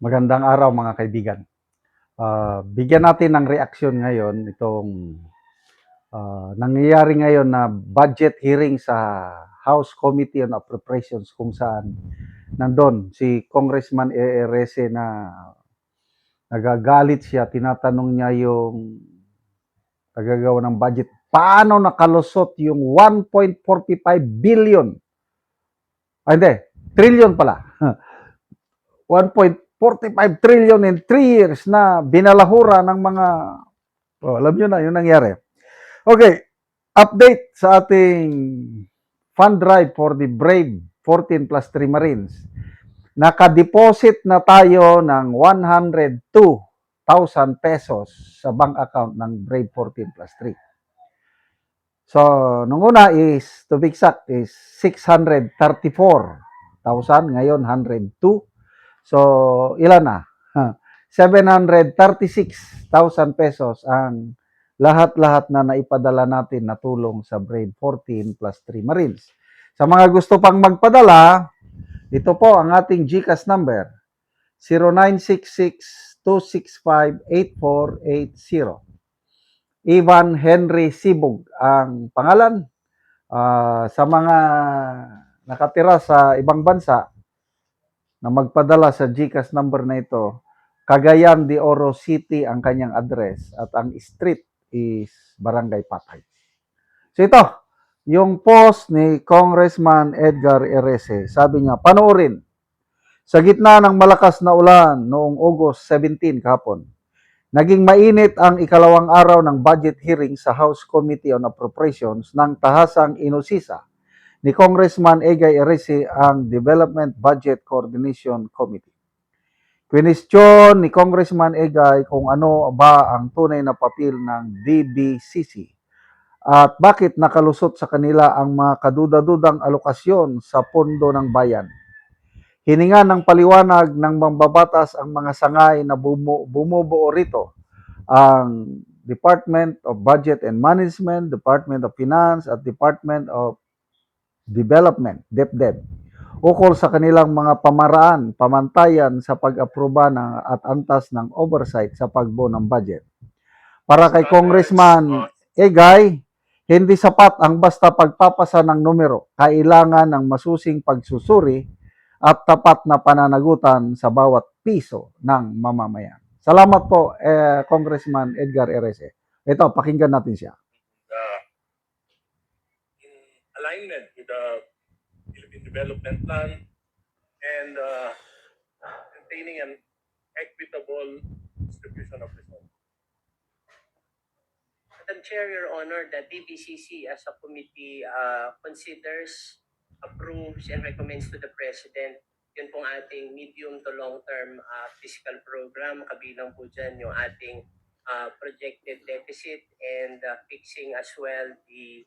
Magandang araw mga kaibigan. Bigyan natin ng reaksyon ngayon itong nangyayari ngayon na budget hearing sa House Committee on Appropriations kung saan nandun si Congressman Erese na nagagalit siya, tinatanong niya yung tagagawa ng budget. Paano nakalusot yung 1.45 billion? Hindi, trillion pala. 1.45 trillion in 3 years na binalahura ng mga, alam nyo na, yung nangyari. Okay, update sa ating fund drive for the Brave 14 plus 3 Marines. Nakadeposit na tayo ng 102,000 pesos sa bank account ng Brave 14 plus 3. So, nung una is, to be exact, is 634,000. Ngayon, 102. So, ilan na? 736,000 pesos ang lahat-lahat na naipadala natin na tulong sa Brave 14 plus 3 Marines. Sa mga gusto pang magpadala, ito po ang ating GCash number, 0966-265-8480. Ivan Henry Sibog ang pangalan. Sa mga nakatira sa ibang bansa na magpadala sa GCash number na ito, Cagayan de Oro City ang kanyang address at ang street is Barangay Patay. So ito, yung post ni Congressman Edgar Erese, sabi niya, panoorin. Sa gitna ng malakas na ulan noong August 17 kahapon, naging mainit ang ikalawang araw ng budget hearing sa House Committee on Appropriations ng tahasang inusisa ni Congressman Egay Erese ang Development Budget Coordination Committee. Kwestiyon ni Congressman Egay kung ano ba ang tunay na papel ng DBCC at bakit nakalusot sa kanila ang mga kaduda-dudang alokasyon sa pondo ng bayan. Hininga ng paliwanag ng mambabatas ang mga sangay na bumubuo rito, ang Department of Budget and Management, Department of Finance at Department of Development, DepDep, ukol sa kanilang mga pamaraan, pamantayan sa pag-aproba at antas ng oversight sa pagbuo ng budget. Para kay Congressman Egay, hindi sapat ang basta pagpapasa ng numero. Kailangan ng masusing pagsusuri at tapat na pananagutan sa bawat piso ng mamamayan. Salamat po, Congressman Edgar Erese. Ito, pakinggan natin siya. In alignment with the Philippine Development Plan and maintaining an equitable distribution of resources. Madam Chair, Your Honor, the DBCC as a committee considers, approves, and recommends to the President yun pong ating medium to long-term fiscal program. Kabilang po dyan yung ating projected deficit and fixing as well the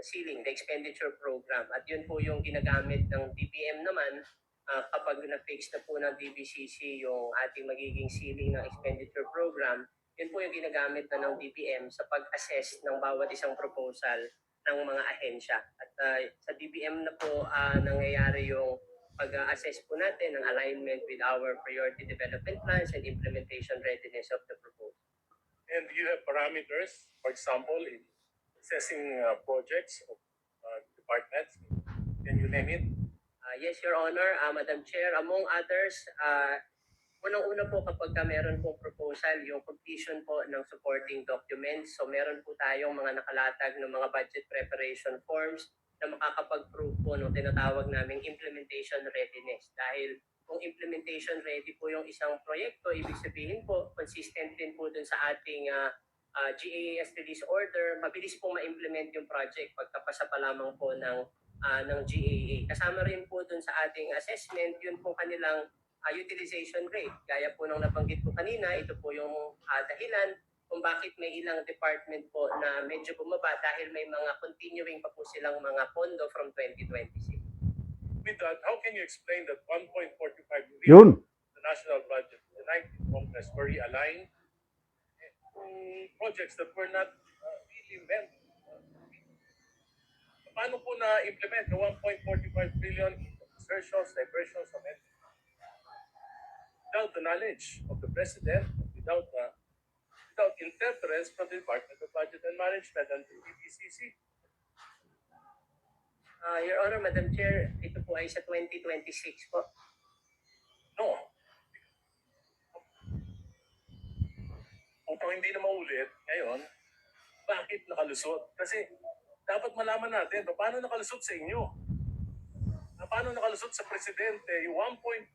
ceiling, the expenditure program. At yun po yung ginagamit ng DBM naman kapag na-fix na po ng DBCC yung ating magiging ceiling ng expenditure program. Yun po yung ginagamit na ng DBM sa pag-assess ng bawat isang proposal ng mga ahensya. At sa DBM na po nangyayari yung pag-assess po natin ng alignment with our priority development plans and implementation readiness of the proposal. And you have parameters, for example, in assessing projects of departments. Can you name it? Yes, Your Honor, Madam Chair. Among others, unang-una po kapag meron pong proposal, yung completion po ng supporting documents. So meron po tayong mga nakalatag ng mga budget preparation forms na makakapag-prove po ng tinatawag naming implementation readiness. Dahil kung implementation ready po yung isang proyekto, ibig sabihin po, consistent din po dun sa ating GAAS release order, mabilis pong ma-implement yung project pagkapasa pa lamang po ng GAA. Kasama rin po dun sa ating assessment, yun po kanilang utilization rate. Gaya po ng nabanggit ko kanina, ito po yung dahilan kung bakit may ilang department po na medyo bumaba dahil may mga continuing pa po silang mga pondo from 2026. With that, how can you explain that 1.45 Yun. billion the national budget, the 19th Congress, were realigned to projects that were not really meant? Paano po na-implement the 1.45 billion insertions, diversions of entities? without the knowledge of the President, without interference from the Department of Budget and Management and the DBCC. Your Honor, Madam Chair, ito po ay sa 2026 po. No. Upang hindi na maulit ngayon, bakit nakalusot? Kasi dapat malaman natin paano nakalusot sa inyo. Paano nakalusot sa Presidente yung 1.45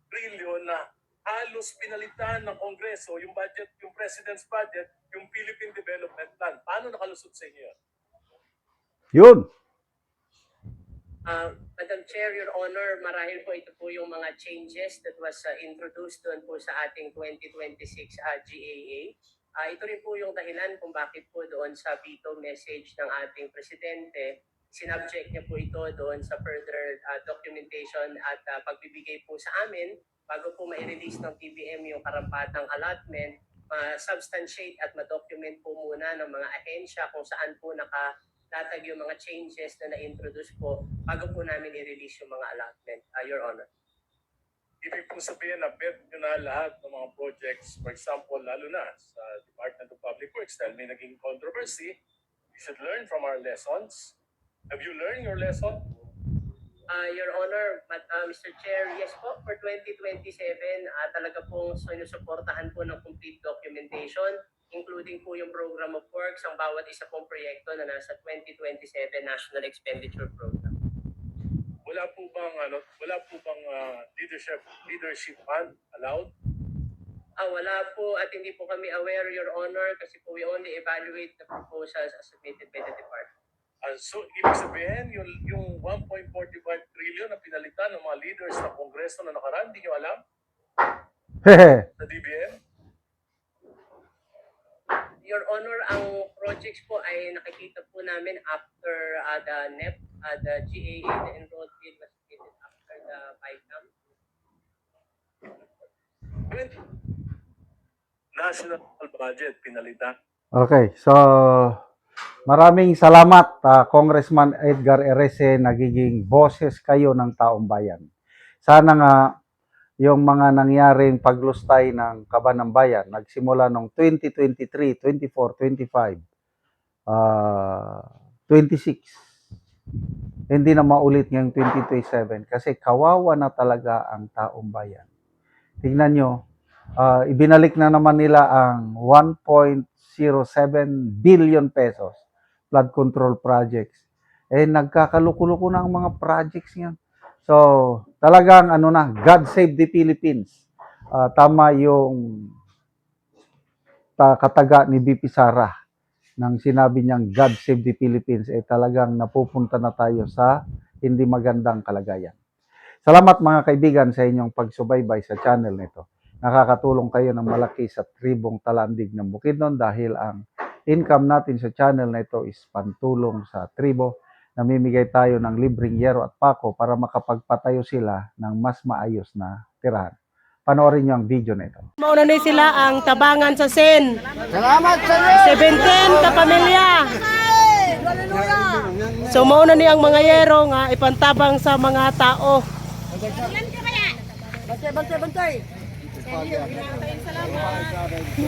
trillion na halos pinalitan ng Kongreso, yung budget, yung President's budget, yung Philippine Development Plan. Paano nakalusot sa inyo yan? Yun. Madam Chair, Your Honor, marahil po ito po yung mga changes that was introduced doon po sa ating 2026 GAA. Ito rin po yung dahilan kung bakit po doon sa veto message ng ating Presidente, sinubject niya po ito doon sa further documentation at pagbibigay po sa amin bago po ma-release ng TBM yung karampatang allotment, substantiate at ma-document po muna ng mga ahensya kung saan po nakalatag yung mga changes na na-introduce po bago po namin i-release yung mga allotment, Your Honor. Ibig pong sabihin na bet nyo na lahat ng mga projects, for example, lalo na sa Department of Public Works, dahil may naging controversy, we should learn from our lessons. Have you learned your lesson? Your Honor, Mr. Chair, yes po, for 2027, talaga pong sinusuportahan po ng complete documentation, including po yung Program of Works, ang bawat isa pong proyekto na nasa 2027 National Expenditure Program. Wala po bang leadership fund allowed? Wala po at hindi po kami aware, Your Honor, kasi po we only evaluate the proposals as submitted by the department. So, ibig sabihin, yung 1.45 trillion na pinalitan ng mga leaders ng Kongreso na nakaraan, hindi nyo alam? Sa DBM? Your Honor, ang projects po ay nakikita po namin after the NEP, the GAA, the enrolled bill was submitted after the PICAM. National budget pinalitan. Okay, so maraming salamat Congressman Edgar Erese, nagiging boses kayo ng taong bayan. Sana nga yung mga nangyaring paglustay ng Kaban ng Bayan, nagsimula noong 2023, 24, 25, 26, hindi na maulit ngayong 2027 kasi kawawa na talaga ang taong bayan. Tingnan nyo, ibinalik na naman nila ang 1.07 billion pesos flood control projects. Nagkakaluko-luko na ang mga projects niyan. So, talagang God save the Philippines. Tama yung kataga ni BP Sara nang sinabi niyang God save the Philippines, talagang napupunta na tayo sa hindi magandang kalagayan. Salamat mga kaibigan sa inyong pagsubaybay sa channel nito. Nakakatulong kayo ng malaki sa tribong Talandig ng Bukidnon dahil ang income natin sa channel na ito is pantulong sa tribo. Namimigay tayo ng libreng yero at pako para makapagpatayo sila ng mas maayos na tirahan. Panoorin niyo ang video na ito. Mauna na sila ang tabangan sa Sen. Salamat sa Diyos! 17 ka pamilya. So mauna ni ang mga yero nga ipantabang sa mga tao. Bantay!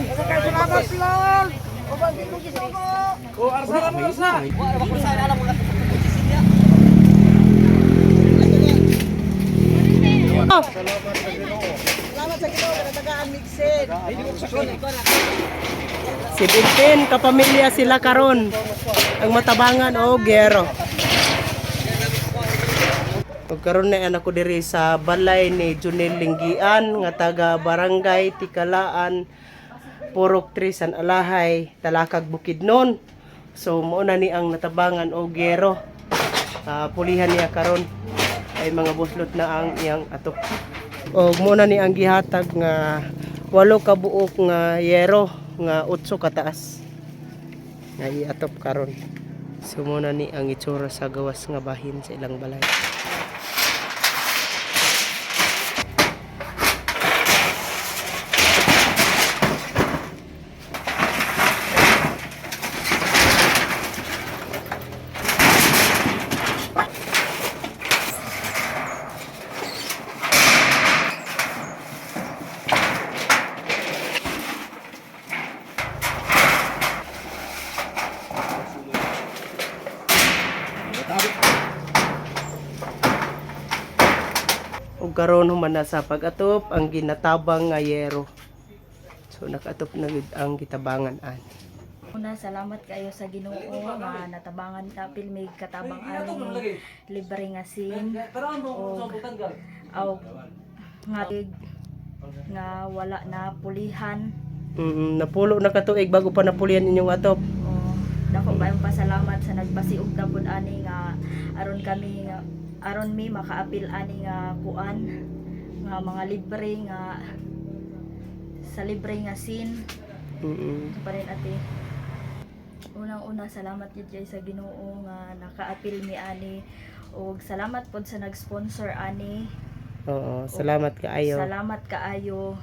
Salamat, Lord! Oh. Salamat sa Ginoo na tagaan mixed. 17 ka pamilya sila karon. Ang matabangan o gero. Ug karon na anak ko diri sa balay ni Junel Linggian nga taga Barangay Tikalaan, Purok 3 San Alahay, Talakag Bukidnon. So mo na ni ang natabangan o gero. Pulihan niya karon ay mga buslot na ang iyang atok. O muna ni ang gihatag nga 8 ka buok nga yero nga 8 kataas. Nga iatop karon. So muna ni ang itsura sa gawas nga bahin sa ilang balay. karon human na sa pag-atop ang ginatabang nga yero. So nakatop na gid ang gitabangan ani. Una, salamat kayo sa Ginoo nga natabangan ta pilmig katabang aning libre nga sin o nga wala na pulihan. Napulo na katuig bago pa napulian inyong atop. O dako bayong pasalamat sa nagpasiug na pud ani nga aron mi makaapil ani nga kuan nga mga libre nga sa libre nga sin. Pa rin ate. Unang-una salamat gid kay sa Ginoo nga nakaapil mi ani ug salamat pod sa nag-sponsor ani. Oo, salamat kaayo. Salamat kaayo